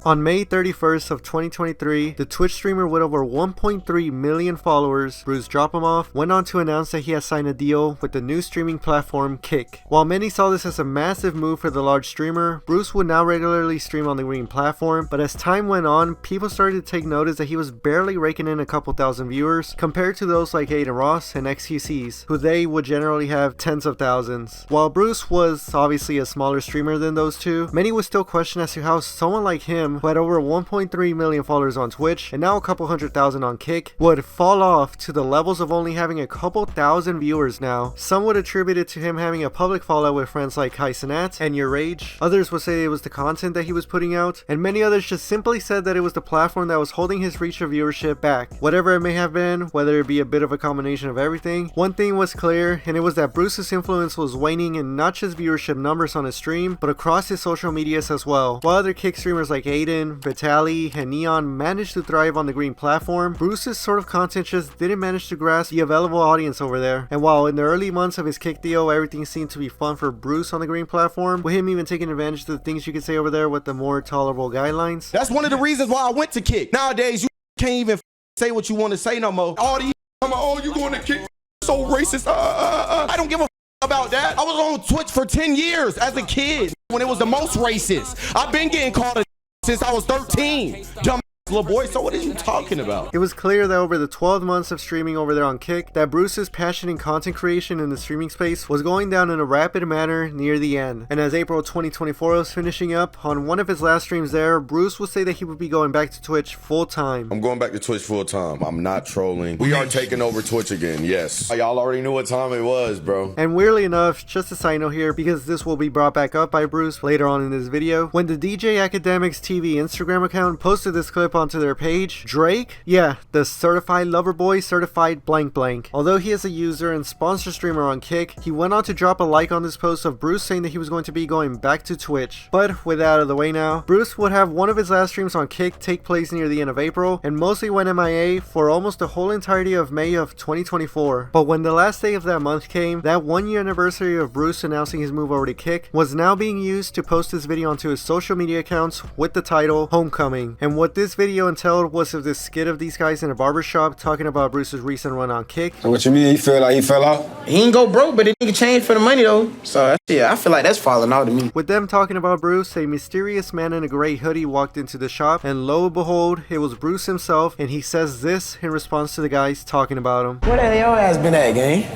On May 31st of 2023, the Twitch streamer with over 1.3 million followers, BruceDropEmOff, went on to announce that he has signed a deal with the new streaming platform Kick. While many saw this as a massive move for the large streamer, Bruce would now regularly stream on the green platform, but as time went on, people started to take notice that he was barely raking in a couple thousand viewers compared to those like Adin and XQCs, who they would generally have tens of thousands. While Bruce was obviously a smaller streamer than those two, many would still question as to how someone like him, who had over 1.3 million followers on Twitch and now a couple 100,000 on Kick, would fall off to the levels of only having a couple thousand viewers now. Some would attribute it to him having a public fallout with friends like Cenat and YourRage. Others would say it was the content that he was putting out, and many others just simply said that it was the platform that was holding his reach of viewership back. Whatever it may have been, whether it be a bit of a combination of everything, one thing was clear, and it was that Bruce's influence was waning in not just viewership numbers on his stream, but across his social medias as well. While other Kick streamers like Adin, Vitaly, and Neon managed to thrive on the green platform, Bruce's sort of content just didn't manage to grasp the available audience over there. And while in the early months of his Kick deal, everything seemed to be fun for Bruce on the green platform, with him even taking advantage of the things you could say over there with the more tolerable guidelines. That's one of the reasons why I went to Kick. Nowadays, you can't even say what you want to say no more. All these, oh, you going to Kick? So racist. I don't give a about that. I was on Twitch for 10 years as a kid when it was the most racist. I've been getting called a since I was 13. Dumb little boy, so what are you talking about? It was clear that over the 12 months of streaming over there on Kick, that Bruce's passion in content creation in the streaming space was going down in a rapid manner near the end. And as April 2024 was finishing up, on one of his last streams there, Bruce would say that he would be going back to Twitch full time. I'm going back to Twitch full time. I'm not trolling. We are taking over Twitch again, yes. Y'all already knew what time it was, bro. And weirdly enough, just a side note here, because this will be brought back up by Bruce later on in this video, when the DJ Academics TV Instagram account posted this clip onto their page, Drake, yeah, the certified lover boy, certified blank blank. Although he is a user and sponsor streamer on Kick, he went on to drop a like on this post of Bruce saying that he was going to be going back to Twitch. But with that out of the way now, Bruce would have one of his last streams on Kick take place near the end of April and mostly went MIA for almost the whole entirety of May of 2024. But when the last day of that month came, that 1-year anniversary of Bruce announcing his move over to Kick was now being used to post this video onto his social media accounts with the title Homecoming. And what this video entailed was of this skit of these guys in a barbershop talking about Bruce's recent run on Kick. So what you mean? He feel like he fell out? He ain't go broke, but it nigga changed for the money though. So yeah, I feel like that's falling out to me. With them talking about Bruce, a mysterious man in a gray hoodie walked into the shop, and lo and behold, it was Bruce himself, and he says this in response to the guys talking about him. Where the hell your ass been at, gang?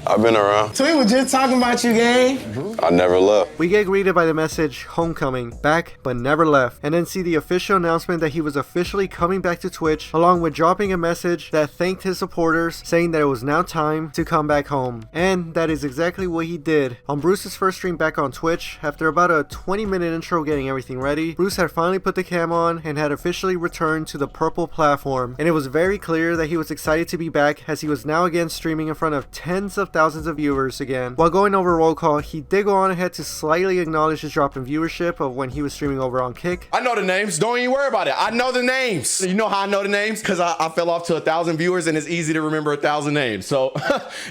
I've been around. So we were just talking about you, gang. I never left. We get greeted by the message, Homecoming, back but never left, and then see the official announcement that he was officially coming back to Twitch, along with dropping a message that thanked his supporters, saying that it was now time to come back home. And that is exactly what he did. On Bruce's first stream back on Twitch, after about a 20-minute intro getting everything ready, Bruce had finally put the cam on and had officially returned to the purple platform, and it was very clear that he was excited to be back, as he was now again streaming in front of tens of thousands of viewers again. While going over roll call, he did go on ahead to slightly acknowledge his drop in viewership of when he was streaming over on Kick. I know the names. Don't even worry about it. I know the names. You know how I know the names? Because I fell off to 1,000 viewers and it's easy to remember 1,000 names. So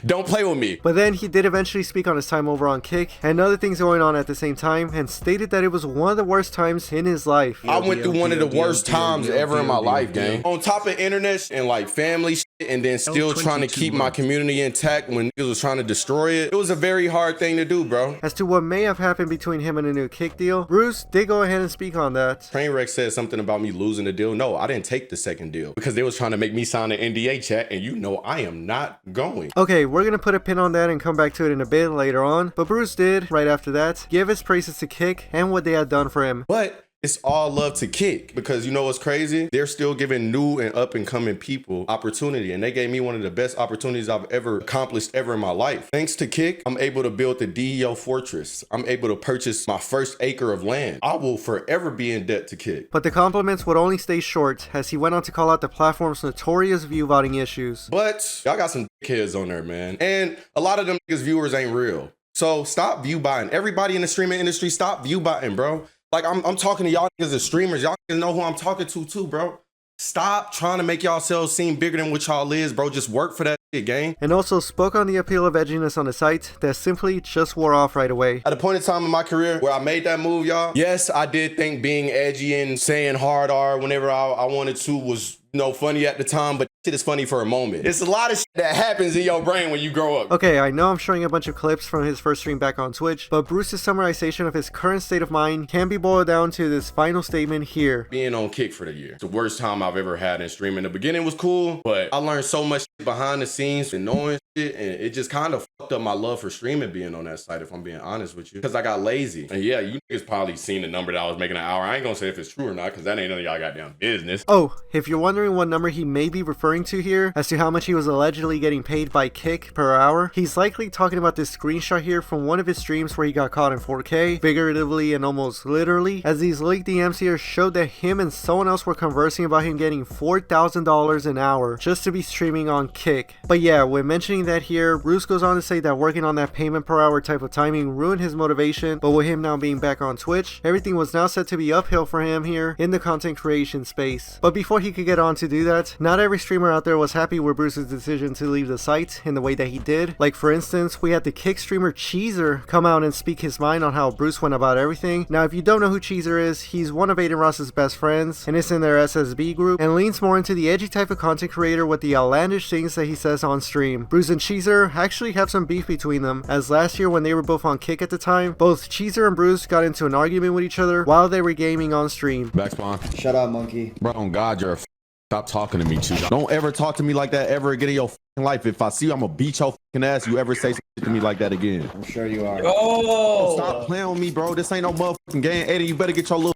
don't play with me. But then he did eventually speak on his time over on Kick and other things going on at the same time, and stated that it was one of the worst times in his life. I went through one of the worst times ever in my life, gang. On top of internet and like family shit, and then still trying to keep my community intact when niggas was trying to destroy it. It was a very hard thing to do, bro. As to what may have happened between him and a new Kick deal, Bruce did go ahead and speak on that. Trainwreck said something about me losing the deal. No, I didn't take the second deal because they was trying to make me sign an NDA, chat, and you know I am not going. Okay, we're gonna put a pin on that and come back to it in a bit later on, but Bruce did, right after that, give his praises to Kick and what they had done for him. But it's all love to Kick, because you know what's crazy? They're still giving new and up and coming people opportunity, and they gave me one of the best opportunities I've ever accomplished ever in my life. Thanks to Kick, I'm able to build the DEO Fortress. I'm able to purchase my first acre of land. I will forever be in debt to Kick. But the compliments would only stay short, as he went on to call out the platform's notorious view voting issues. But y'all got some kids on there, man. And a lot of them niggas viewers ain't real. So stop view buying. Everybody in the streaming industry, stop view buying, bro. Like, I'm talking to y'all niggas as streamers. Y'all niggas know who I'm talking to too, bro. Stop trying to make yourselves seem bigger than what y'all is, bro. Just work for that shit, gang. And also spoke on the appeal of edginess on the site that simply just wore off right away. At a point in time in my career where I made that move, y'all, yes, I did think being edgy and saying hard R whenever I wanted to was, you know, funny at the time, but shit is funny for a moment. It's a lot of shit that happens in your brain when you grow up. Okay, I know I'm showing a bunch of clips from his first stream back on Twitch, but Bruce's summarization of his current state of mind can be boiled down to this final statement here. Being on Kick for the year. It's the worst time I've ever had in streaming. The beginning was cool, but I learned so much shit behind the scenes and knowing shit, and it just kind of fucked up my love for streaming being on that site, if I'm being honest with you. Because I got lazy. And yeah, you niggas probably seen the number that I was making an hour. I ain't gonna say if it's true or not, because that ain't none of y'all goddamn business. Oh, if you're wondering what number he may be referring to here, as to how much he was allegedly getting paid by Kick per hour, he's likely talking about this screenshot here from one of his streams where he got caught in 4K, figuratively and almost literally, as these leaked DMs here showed that him and someone else were conversing about him getting $4,000 an hour just to be streaming on Kick. But yeah, when mentioning that here, Bruce goes on to say that working on that payment per hour type of timing ruined his motivation, but with him now being back on Twitch, everything was now set to be uphill for him here in the content creation space. But before he could get on to do that, not every streamer out there was happy with Bruce's decision to leave the site in the way that he did. Like for instance, we had the Kick streamer Cheesur come out and speak his mind on how Bruce went about everything. Now if you don't know who Cheesur is, he's one of Adin Ross's best friends and is in their SSB group and leans more into the edgy type of content creator with the outlandish things that he says on stream. Bruce and Cheesur actually have some beef between them, as last year when they were both on Kick at the time, both Cheesur and Bruce got into an argument with each other while they were gaming on stream. Backspawn. Shut up, monkey. Bro, on God, you're a stop talking to me, Cheesur. Don't ever talk to me like that ever again in your life. If I see you, I'm gonna beat your ass. You ever say something to me like that again? I'm sure you are. Oh, stop playing with me, bro. This ain't no motherfucking game. Adin, you better get your little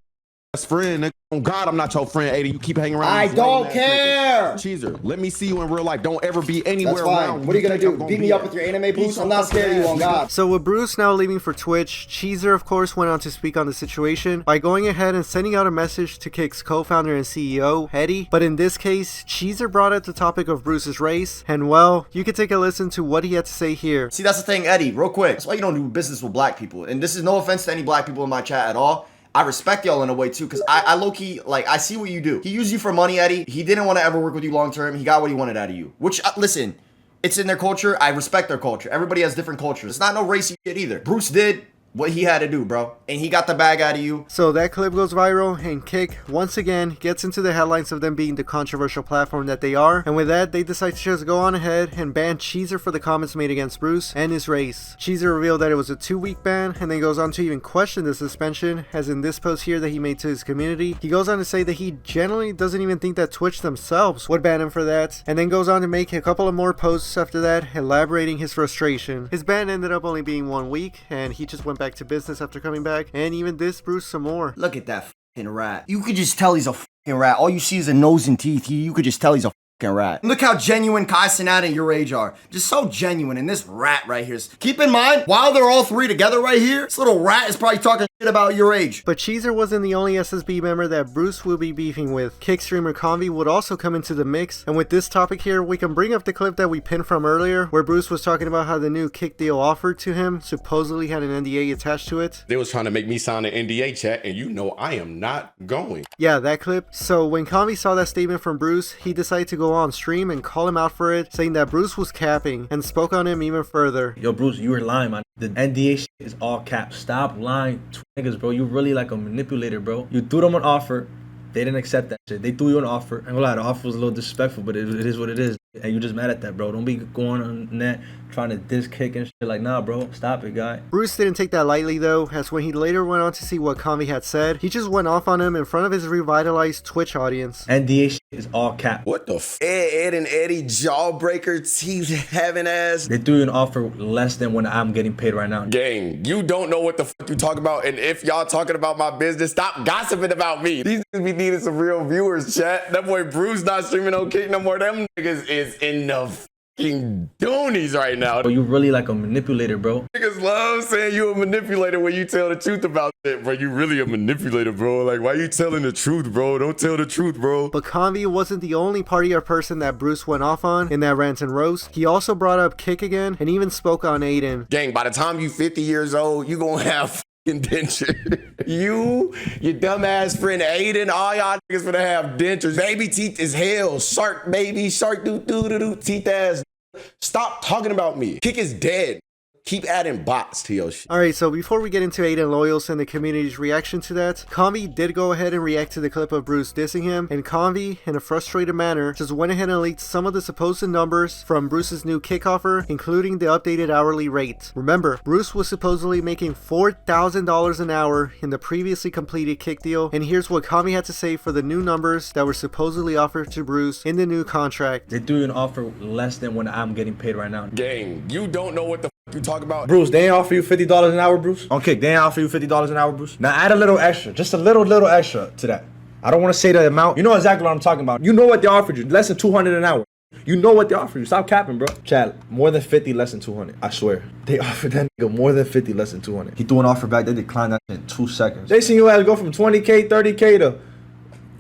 best friend. Nigga. On God, I'm not your friend, Adin. You keep hanging around. I don't care. Cheesur, let me see you in real life. Don't ever be anywhere That's fine. around. What are you gonna do? Beat me up with your anime boots? I'm not scared of you, on God. So with Bruce now leaving for Twitch, Cheesur of course went on to speak on the situation by going ahead and sending out a message to Kick's co-founder and CEO, Adin. But in this case, Cheesur brought up the topic of Bruce's race, and well, you can take a listen to what he had to say here. See, that's the thing, Eddie, real quick. That's why you don't do business with black people. And this is no offense to any black people in my chat at all. I respect y'all in a way too, because I low-key, like, I see what you do. He used you for money, Eddie. He didn't want to ever work with you long-term. He got what he wanted out of you. Which, listen, it's in their culture. I respect their culture. Everybody has different cultures. It's not no racy shit either. Bruce did what he had to do, bro. And he got the bag out of you. So that clip goes viral, and Kick, once again, gets into the headlines of them being the controversial platform that they are. And with that, they decide to just go on ahead and ban Cheesur for the comments made against Bruce and his race. Cheesur revealed that it was a 2-week ban, and then goes on to even question the suspension, as in this post here that he made to his community. He goes on to say that he generally doesn't even think that Twitch themselves would ban him for that, and then goes on to make a couple of more posts after that, elaborating his frustration. His ban ended up only being 1 week, and he just went back to business after coming back, and even dissed Bruce some more. Look at that fucking rat. You could just tell he's a fucking rat. All you see is a nose and teeth. You could just tell he's a fucking rat. Look how genuine Cenat and YourRage are. Just so genuine. And this rat right here. Keep in mind, while they're all three together right here, this little rat is probably talking shit about YourRage. But Cheesur wasn't the only SSB member that Bruce will be beefing with. Kick streamer Konvy would also come into the mix, and with this topic here, we can bring up the clip that we pinned from earlier, where Bruce was talking about how the new Kick deal offered to him supposedly had an NDA attached to it. They was trying to make me sign an NDA, chat, and you know I am not going. Yeah, that clip. So when Konvy saw that statement from Bruce, he decided to go on stream and call him out for it, saying that Bruce was capping, and spoke on him even further. Yo, Bruce, you were lying, man. The NDA shit is all caps. Stop lying to niggas, bro. You really like a manipulator, bro. You threw them an offer. They didn't accept that shit. They threw you an offer. I'm gonna lie, the offer was a little disrespectful, but it is what it is. And you just mad at that, bro. Don't be going on net trying to diss Kick and shit. Like, nah, bro. Stop it, guy. Bruce didn't take that lightly, though, as when he later went on to see what Konvy had said, he just went off on him in front of his revitalized Twitch audience. NDA shit is all cap. What the f? Ed and Eddie jawbreaker teeth having ass. They threw you an offer less than when I'm getting paid right now. Gang, you don't know what the fuck you talk about, and if y'all talking about my business, stop gossiping about me. These niggas be needing some real viewers, chat. That boy Bruce not streaming on Kick no more. Them niggas is in the fucking doonies right now. Bro, you really like a manipulator, bro. Niggas love saying you a manipulator when you tell the truth about it, bro. You really a manipulator, bro. Like, why you telling the truth, bro? Don't tell the truth, bro. But Konvy wasn't the only party or person that Bruce went off on in that rant and roast. He also brought up Kick again and even spoke on Adin. Gang, by the time you 50 years old, you gonna have denture. You, your dumbass friend Adin, all y'all niggas finna have dentures. Baby teeth is hell. Shark baby, shark doo doo doo doo teeth ass. Stop talking about me. Kick is dead. Keep adding bots to your shit. Alright, so before we get into Adin Loyals and the community's reaction to that, Konvy did go ahead and react to the clip of Bruce dissing him, and Konvy, in a frustrated manner, just went ahead and leaked some of the supposed numbers from Bruce's new kick offer, including the updated hourly rate. Remember, Bruce was supposedly making $4,000 an hour in the previously completed kick deal, and here's what Konvy had to say for the new numbers that were supposedly offered to Bruce in the new contract. They threw you an offer less than what I'm getting paid right now. Gang, you don't know what the you talk about. Bruce, they ain't offer you $50 an hour, Bruce? On kick, they ain't offer you $50 an hour, Bruce? Now add a little extra, just a little extra to that. I don't want to say the amount. You know exactly what I'm talking about. You know what they offered you, less than $200 an hour. You know what they offered you. Stop capping, bro. Chad, more than 50, less than 200. I swear. They offered that nigga more than 50, less than 200. He threw an offer back, they declined that in 2 seconds. They seen you ass go from 20K, 30K to,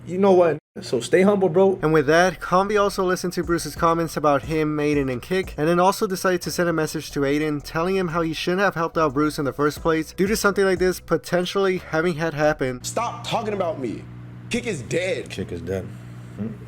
you know what? So stay humble, bro. And with that, Konvy also listened to Bruce's comments about him, Adin, and Kick, and then also decided to send a message to Adin telling him how he shouldn't have helped out Bruce in the first place due to something like this potentially having had happened. Stop talking about me. Kick is dead. Kick is dead.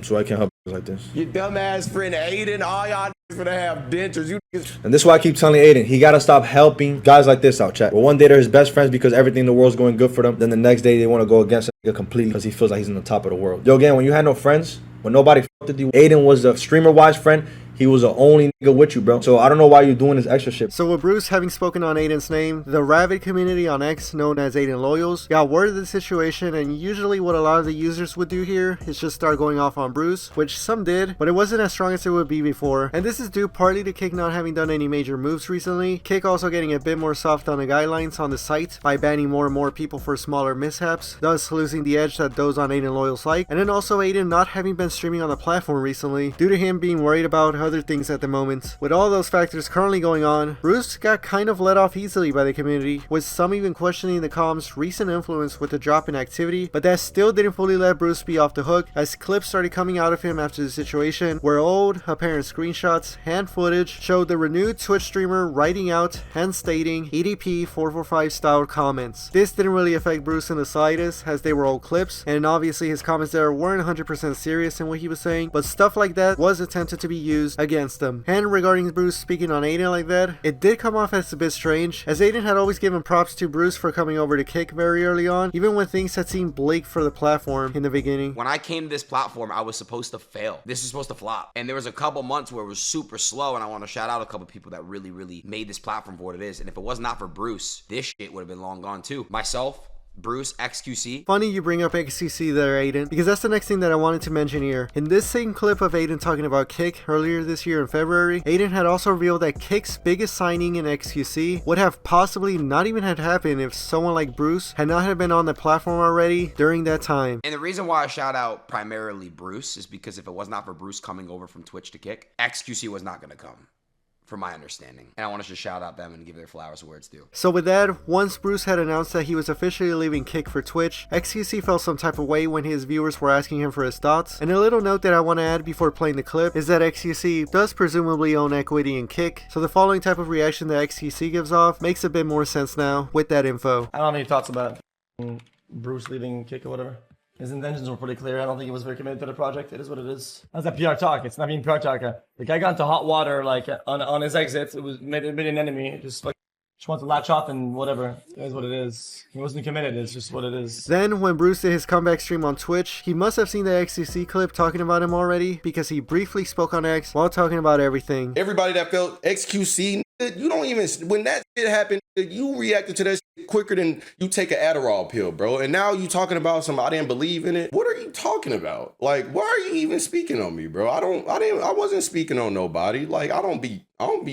So I can't help like this. Your dumbass friend Adin, all y'all niggas finna have dentures. You niggas. And this is why I keep telling Adin, he gotta stop helping guys like this out, chat. But one day they're his best friends because everything in the world's going good for them. Then the next day they want to go against a nigga completely because he feels like he's on the top of the world. Yo, again, when you had no friends, when nobody fucked with you, Adin was the streamer-wise friend. He was the only nigga with you, bro. So I don't know why you're doing this extra shit. So with Bruce having spoken on Adin's name, the rabid community on X, known as Adin Loyals, got word of the situation, and usually what a lot of the users would do here is just start going off on Bruce, which some did, but it wasn't as strong as it would be before. And this is due partly to Kick not having done any major moves recently, Kick also getting a bit more soft on the guidelines on the site by banning more and more people for smaller mishaps, thus losing the edge that those on Adin Loyals like, and then also Adin not having been streaming on the platform recently due to him being worried about other things at the moment. With all those factors currently going on, Bruce got kind of let off easily by the community, with some even questioning the calm's recent influence with the drop in activity, but that still didn't fully let Bruce be off the hook as clips started coming out of him after the situation where old, apparent screenshots and footage showed the renewed Twitch streamer writing out and stating EDP 445 style comments. This didn't really affect Bruce in the slightest as they were old clips, and obviously his comments there weren't 100% serious in what he was saying, but stuff like that was attempted to be used against them. And regarding Bruce speaking on Adin like that, it did come off as a bit strange, as Adin had always given props to Bruce for coming over to Kick very early on, even when things had seemed bleak for the platform in the beginning. When I came to this platform, I was supposed to fail. This was supposed to flop. And there was a couple months where it was super slow, and I want to shout out a couple people that really made this platform for what it is. And if it was not for Bruce, this shit would have been long gone too. Myself, Bruce, XQC. Funny you bring up XQC there, Adin, because that's the next thing that I wanted to mention here. In this same clip of Adin talking about Kick earlier this year in February, Adin had also revealed that Kick's biggest signing in XQC would have possibly not even had happened if someone like Bruce had not have been on the platform already during that time. And the reason why I shout out primarily Bruce is because if it was not for Bruce coming over from Twitch to Kick, XQC was not going to come, from my understanding. And I want to just shout out them and give their flowers where it's due. So with that, once Bruce had announced that he was officially leaving Kick for Twitch, XQC felt some type of way when his viewers were asking him for his thoughts. And a little note that I want to add before playing the clip is that XQC does presumably own equity in Kick, so the following type of reaction that XQC gives off makes a bit more sense now with that info. I don't have any thoughts about Bruce leaving Kick or whatever. His intentions were pretty clear. I don't think he was very committed to the project. It is what it is. That's a PR talk. It's not even PR talk. The guy got into hot water like on his exit. It was made an enemy. Just wants to latch off and whatever. It is what it is. He wasn't committed. It's just what it is. Then when Bruce did his comeback stream on Twitch, he must have seen the XQC clip talking about him already because he briefly spoke on X while talking about everything. Everybody that felt XQC, you don't even, when that shit happened, you reacted to that shit quicker than you take an Adderall pill, bro. And now you talking about something I didn't believe in it. What are you talking about? Like, why are you even speaking on me, bro? I wasn't speaking on nobody. Like, I don't be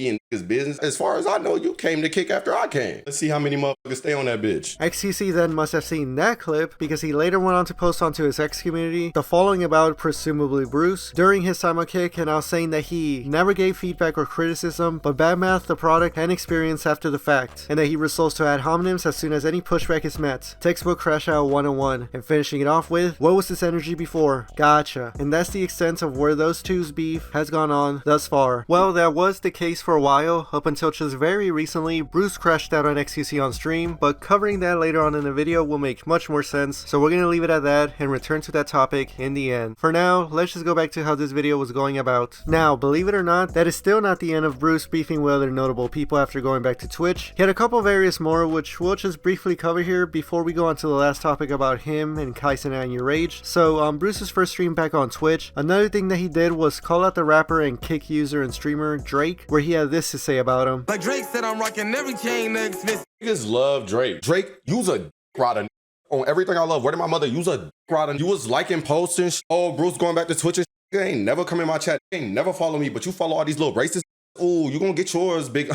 in his business. As far as I know, you came to Kick after I came. Let's see how many motherfuckers stay on that bitch. XQC then must have seen that clip because he later went on to post onto his X community the following about presumably Bruce during his time on Kick, and now saying that he never gave feedback or criticism, but badmouthed the product and experience after the fact, and that he resolves to add homonyms as soon as any pushback is met. Textbook crash out 101, and finishing it off with, what was this energy before? Gotcha. And that's the extent of where those two's beef has gone on thus far. Well, that was the the case for a while, up until just very recently, Bruce crashed out on XQC on stream, but covering that later on in the video will make much more sense, so we're gonna leave it at that and return to that topic in the end. For now, let's just go back to how this video was going about. Now, believe it or not, that is still not the end of Bruce beefing with other notable people after going back to Twitch. He had a couple of areas more, which we'll just briefly cover here before we go on to the last topic about him and Cenat and YourRage. So on Bruce's first stream back on Twitch, another thing that he did was call out the rapper and kick user and streamer Drake, where he had this to say about him. Like Drake said, I'm rocking every chain next. Niggas love Drake. Drake, use a rider on everything I love. Where did my mother use a rider? You was liking posts and oh, Bruce going back to Twitch and you ain't never come in my chat. You ain't never follow me, but you follow all these little racist. Oh, you gonna get yours, big.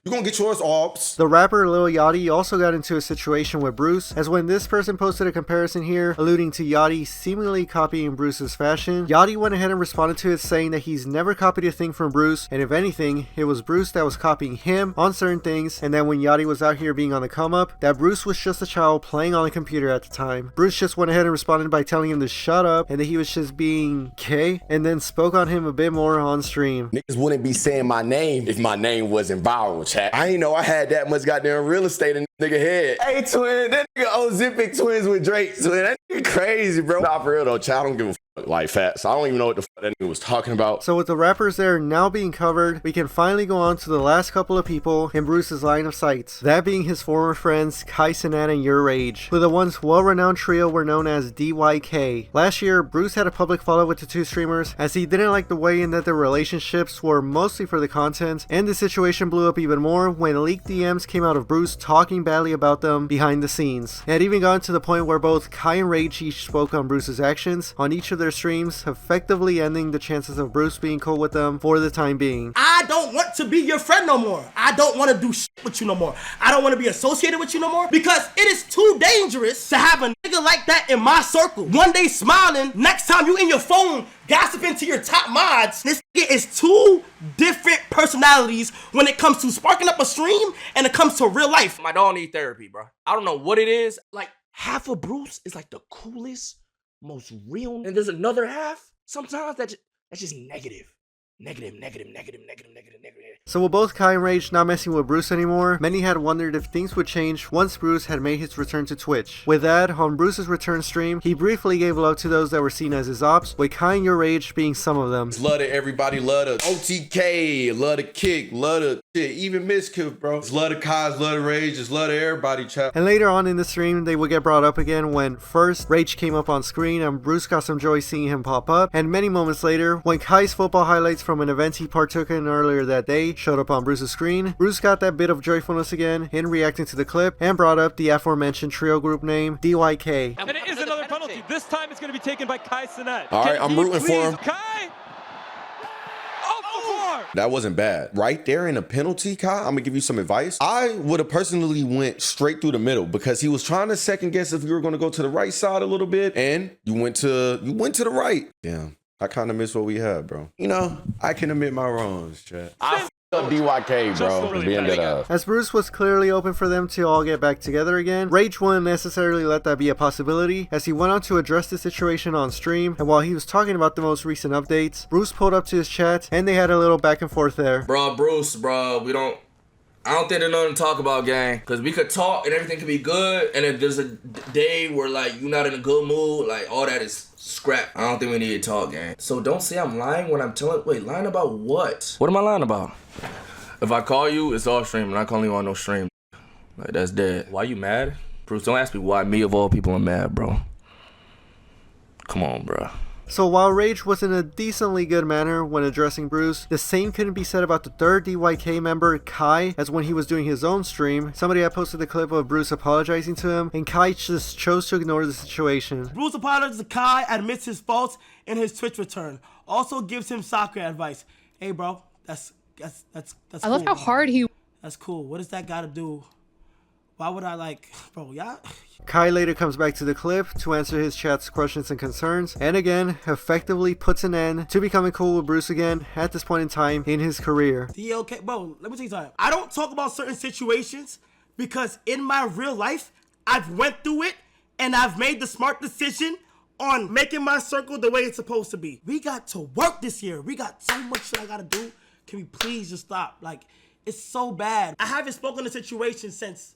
You gonna get yours, ops. The rapper Lil Yachty also got into a situation with Bruce, as when this person posted a comparison here, alluding to Yachty seemingly copying Bruce's fashion, Yachty went ahead and responded to it saying that he's never copied a thing from Bruce, and if anything, it was Bruce that was copying him on certain things, and then when Yachty was out here being on the come up, that Bruce was just a child playing on a computer at the time. Bruce just went ahead and responded by telling him to shut up, and that he was just being gay, and then spoke on him a bit more on stream. Niggas wouldn't be saying my name if my name wasn't viral, chat. I ain't know I had that much goddamn real estate in nigga head. Hey, twin, that nigga Ozempic twins with Drake, twin. That nigga crazy, bro. Nah, for real though, chat, I don't give a fuck like fat, so I don't even know what the fuck that nigga was talking about. So with the rappers there now being covered, we can finally go on to the last couple of people in Bruce's line of sight. That being his former friends Cenat and YourRage, who the once well-renowned trio were known as DYK. Last year, Bruce had a public fallout with the two streamers, as he didn't like the way in that their relationships were mostly for the content, and the situation blew up even more when leaked DMs came out of Bruce talking badly about them behind the scenes. It had even gotten to the point where both Kai and Rage each spoke on Bruce's actions on each of their streams, effectively ending the chances of Bruce being cool with them for the time being. I don't want to be your friend no more. I don't want to do shit with you no more. I don't want to be associated with you no more, because it is too dangerous to have a nigga like that in my circle. One day smiling, next time you in your phone gossiping to your top mods. This nigga is two different personalities when it comes to sparking up a stream and it comes to real life. My dog need therapy, bro. I don't know what it is. Like, half of Bruce is like the coolest, most real, and there's another half sometimes that's just negative. Negative. So with both Kai and Rage not messing with Bruce anymore, many had wondered if things would change once Bruce had made his return to Twitch. With that, on Bruce's return stream, he briefly gave love to those that were seen as his ops, with Kai and YourRage being some of them. Love to everybody, love to OTK, love to Kick, love to shit, even Miskiff, bro. Just love to Kai's, love to Rage, just love to everybody, chat. And later on in the stream, they would get brought up again when first Rage came up on screen and Bruce got some joy seeing him pop up, and many moments later, when Kai's football highlights from an event he partook in earlier that day showed up on Bruce's screen, Bruce got that bit of joyfulness again in reacting to the clip and brought up the aforementioned trio group name, DYK. And it is another penalty. This time it's going to be taken by Cenat. All right, I'm rooting for him. Kai! That wasn't bad. Right there in a penalty, Kai, I'm gonna give you some advice. I would have personally went straight through the middle, because he was trying to second guess if you were gonna go to the right side a little bit, and you went to the right. Damn. I kind of miss what we had, bro. You know, I can admit my wrongs, chat. I f***ed up DYK, bro, being dead ass. As Bruce was clearly open for them to all get back together again, Rage wouldn't necessarily let that be a possibility, as he went on to address the situation on stream, and while he was talking about the most recent updates, Bruce pulled up to his chat, and they had a little back and forth there. Bro, Bruce, bro, I don't think there's nothing to talk about, gang. Because we could talk and everything could be good, and if there's a day where, like, you're not in a good mood, like, all that is scrap. I don't think we need to talk, gang. So don't say I'm lying when I'm telling. Wait, lying about what? What am I lying about? If I call you, it's off stream, and I calling you on no stream. Like, that's dead. Why you mad? Bruce, don't ask me why me of all people are mad, bro. Come on, bro. So while Rage was in a decently good manner when addressing Bruce, the same couldn't be said about the third DYK member, Kai, as when he was doing his own stream, somebody had posted a clip of Bruce apologizing to him, and Kai just chose to ignore the situation. Bruce apologizes to Kai, admits his faults in his Twitch return. Also gives him soccer advice. Hey, bro, that's I love how hard he... That's cool. What does that got to do? Why would I like... Bro, yeah... Kai later comes back to the clip to answer his chat's questions and concerns, and again, effectively puts an end to becoming cool with Bruce again at this point in time in his career. Okay, bro, let me tell you something. I don't talk about certain situations because in my real life, I've went through it and I've made the smart decision on making my circle the way it's supposed to be. We got to work this year. We got so much shit I gotta do. can we please just stop? Like, it's so bad. I haven't spoken the situation since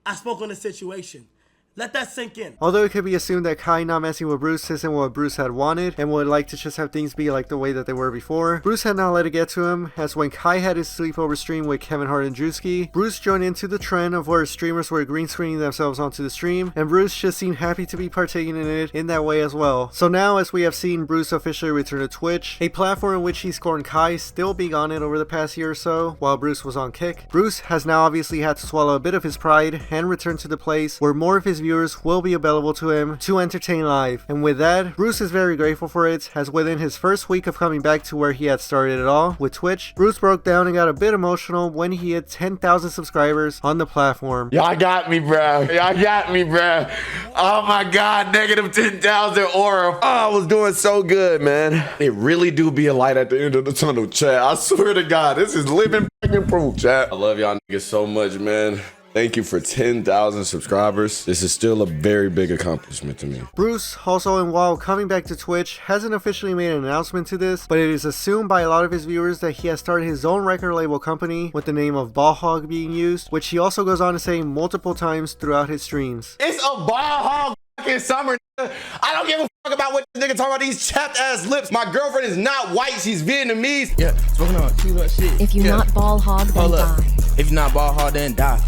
I spoke on the situation. Let that sink in. Although it could be assumed that Kai not messing with Bruce isn't what Bruce had wanted and would like to just have things be like the way that they were before, Bruce had not let it get to him, as when Kai had his sleepover stream with Kevin Hart and Drewski, Bruce joined into the trend of where streamers were green screening themselves onto the stream, and Bruce just seemed happy to be partaking in it in that way as well. So now, as we have seen Bruce officially return to Twitch, a platform in which he scorned Kai still being on it over the past year or so while Bruce was on Kick, Bruce has now obviously had to swallow a bit of his pride and return to the place where more of his viewers will be available to him to entertain live. And with that, Bruce is very grateful for it, as within his first week of coming back to where he had started it all with Twitch, Bruce broke down and got a bit emotional when he hit 10,000 subscribers on the platform. Y'all got me, bruh. Y'all got me, bruh. Oh my God, negative 10,000 aura. Oh, I was doing so good, man. It really do be a light at the end of the tunnel, chat. I swear to God, this is living fucking proof, chat. I love y'all niggas so much, man. Thank you for 10,000 subscribers. This is still a very big accomplishment to me. Bruce, also, and while coming back to Twitch, hasn't officially made an announcement to this, but it is assumed by a lot of his viewers that he has started his own record label company with the name of Ball Hog being used, which he also goes on to say multiple times throughout his streams. It's a Ball Hog fucking summer. I don't give a fuck about what this nigga talking about, these chapped ass lips. My girlfriend is not white, she's Vietnamese. Yeah, smoking on shit. If you're not ball hog, then die. If you're not ball hog, then die.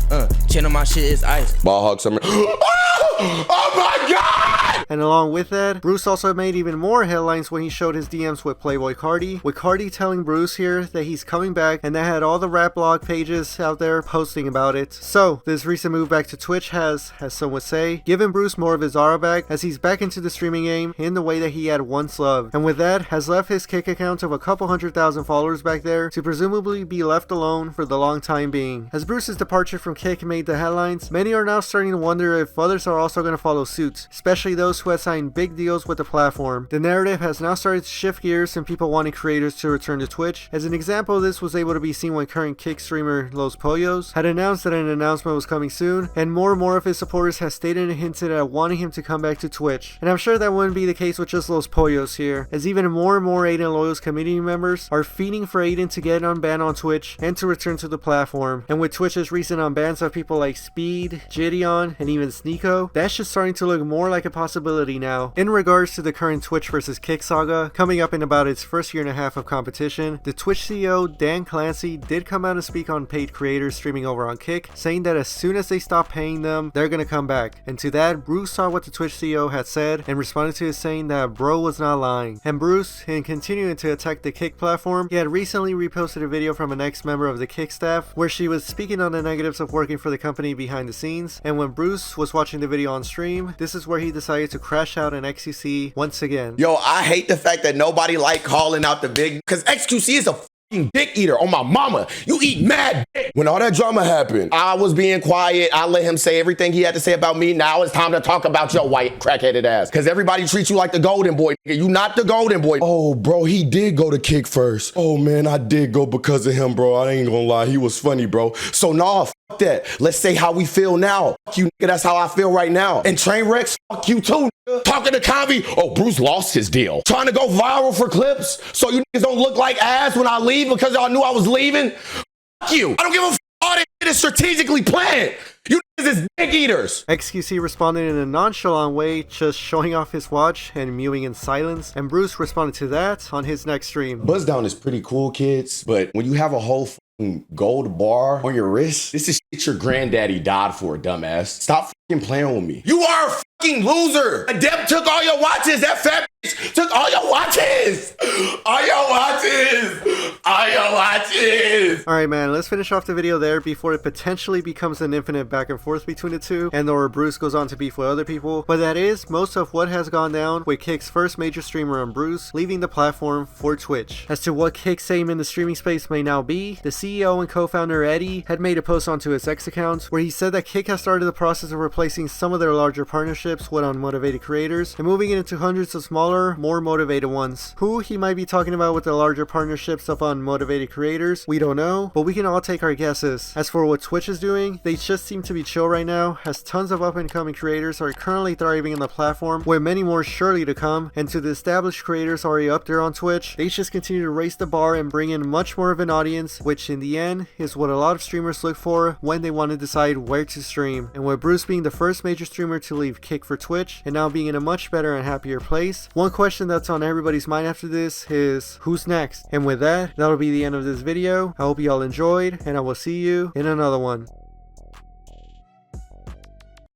Chin on my shit is ice. Ball Hog summer. Oh my God! And along with that, Bruce also made even more headlines when he showed his DMs with Playboy Cardi, with Cardi telling Bruce here that he's coming back, and that had all the rap blog pages out there posting about it. So this recent move back to Twitch has, as some would say, given Bruce more of his aura back, as he's back into the streaming game in the way that he had once loved, and with that has left his Kick account of a couple 100,000 followers back there to presumably be left alone for the long time being. As Bruce's departure from Kick made the headlines, many are now starting to wonder if others are also going to follow suit, especially those who had signed big deals with the platform. The narrative has now started to shift gears and people wanting creators to return to Twitch. As an example, this was able to be seen when current Kick streamer Los Pollos had announced that an announcement was coming soon, and more of his supporters have stated and hinted at wanting him to come back to Twitch. And I'm sure that wouldn't be the case with just Los Pollos here, as even more and more Adin Loyals community members are feeding for Adin to get unbanned on Twitch and to return to the platform. And with Twitch's recent unbans of people like Speed, Gideon, and even Sneeko, that's just starting to look more like a possibility now. In regards to the current Twitch versus Kick saga, coming up in about its first year and a half of competition, the Twitch CEO Dan Clancy did come out and speak on paid creators streaming over on Kick, saying that as soon as they stop paying them, they're gonna come back. And to that, Bruce saw what the Twitch CEO had said and responded to it saying that bro was not lying. And Bruce, in continuing to attack the Kick platform, he had recently reposted a video from an ex-member of the Kick staff where she was speaking on the negatives of working for the company behind the scenes, and when Bruce was watching the video on stream, this is where he decided to crash out an XQC once again. Yo, I hate the fact that nobody like calling out the big, because XQC is a dick eater on my mama. You eat mad dick. When all that drama happened, I was being quiet. I let him say everything he had to say about me. Now it's time to talk about your white crackheaded ass. Because everybody treats you like the golden boy. You not the golden boy. Oh, bro, he did go to Kick first. Oh, man, I did go because of him, bro. I ain't gonna lie. He was funny, bro. So, nah, fuck that. Let's say how we feel now. Fuck you, nigga. That's how I feel right now. And Trainwrecks, fuck you too, nigga. Talking to Konvy, oh, Bruce lost his deal. Trying to go viral for clips so you niggas don't look like ass when I leave because y'all knew I was leaving. Fuck you. I don't give a fuck. All that shit is strategically planned. You niggas is dick eaters. XQC responded in a nonchalant way, just showing off his watch and mewing in silence, and Bruce responded to that on his next stream. Buzz down is pretty cool, kids, but when you have a whole gold bar on your wrist, this is shit your granddaddy died for, dumbass. Stop fucking playing with me. You are a fucking loser. Adept took all your watches. That fat bitch took all your watches. All your watches. All your watches. Alright, man, let's finish off the video there before it potentially becomes an infinite back and forth between the two, and or Bruce goes on to beef with other people. But that is most of what has gone down with Kick's first major streamer on Bruce leaving the platform for Twitch. As to what Kick's aim in the streaming space may now be, the CEO and co-founder Eddie had made a post onto his X account where he said that Kick has started the process of replacing some of their larger partnerships with unmotivated creators and moving it into hundreds of smaller, more motivated ones. Who he might be talking about with the larger partnerships of unmotivated creators, we don't know, know, but we can all take our guesses. As for what Twitch is doing, they just seem to be chill right now, as tons of up and coming creators are currently thriving in the platform, with many more surely to come, and to the established creators already up there on Twitch, they just continue to raise the bar and bring in much more of an audience, which in the end is what a lot of streamers look for when they want to decide where to stream. And with Bruce being the first major streamer to leave Kick for Twitch, and now being in a much better and happier place, one question that's on everybody's mind after this is, who's next? And with that, that'll be the end of this video. I hope you all enjoyed, and I will see you in another one.